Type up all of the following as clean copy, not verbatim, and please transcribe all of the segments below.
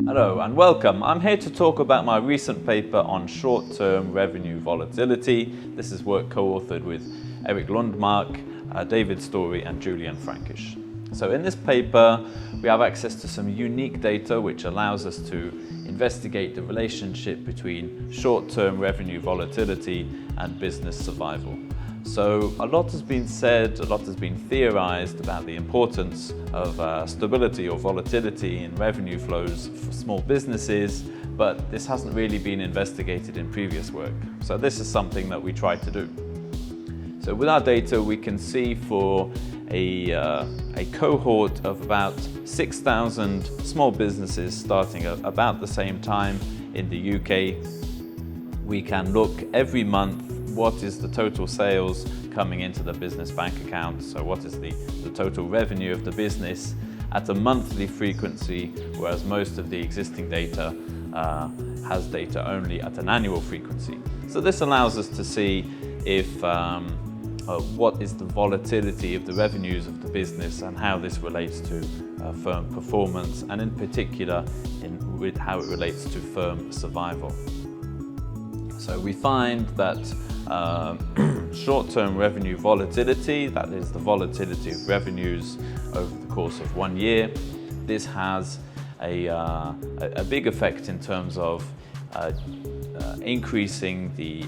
Hello and welcome. I'm here to talk about my recent paper on short-term revenue volatility. This is work co-authored with Eric Lundmark, David Story and Julian Frankish. So in this paper we have access to some unique data which allows us to investigate the relationship between short-term revenue volatility and business survival. So a lot has been said, a lot has been theorized about the importance of stability or volatility in revenue flows for small businesses, but this hasn't really been investigated in previous work. So this is something that we try to do. So with our data we can see for a cohort of about 6,000 small businesses starting at about the same time in the UK. We can look every month what is the total sales coming into the business bank account, so what is the total revenue of the business at a monthly frequency, whereas most of the existing data has data only at an annual frequency. So this allows us to see if what is the volatility of the revenues of the business and how this relates to firm performance, and in particular with how it relates to firm survival. So we find that short-term revenue volatility, that is the volatility of revenues over the course of 1 year, this has a big effect in terms of increasing the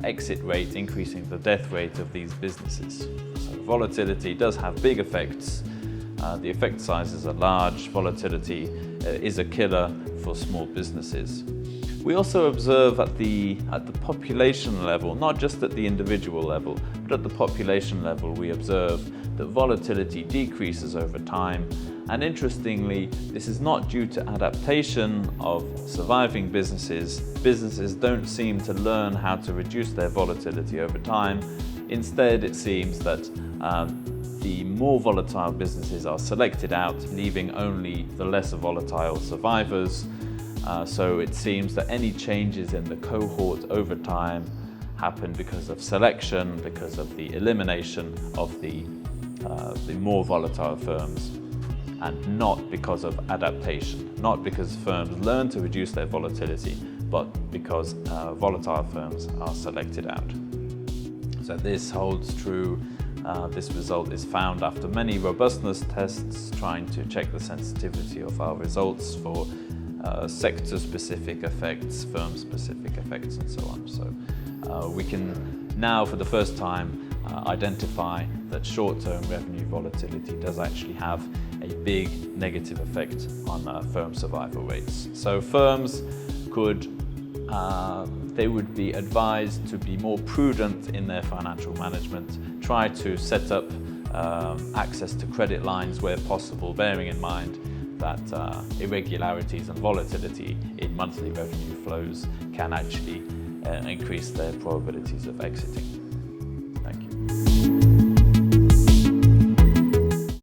exit rate, increasing the death rate of these businesses. So volatility does have big effects. The effect sizes are large. Volatility is a killer for small businesses. We also observe at the population level, not just at the individual level, but at the population level, we observe that volatility decreases over time. And interestingly, this is not due to adaptation of surviving businesses. Businesses don't seem to learn how to reduce their volatility over time. Instead, it seems that the more volatile businesses are selected out, leaving only the less volatile survivors. So it seems that any changes in the cohort over time happen because of selection, because of the elimination of the more volatile firms, and not because of adaptation, not because firms learn to reduce their volatility, but because volatile firms are selected out. So this holds true. This result is found after many robustness tests trying to check the sensitivity of our results for sector-specific effects, firm-specific effects, and so on. So we can now, for the first time, identify that short-term revenue volatility does actually have a big negative effect on firm survival rates. So firms they would be advised to be more prudent in their financial management, try to set up access to credit lines where possible, bearing in mind that irregularities and volatility in monthly revenue flows can actually increase their probabilities of exiting.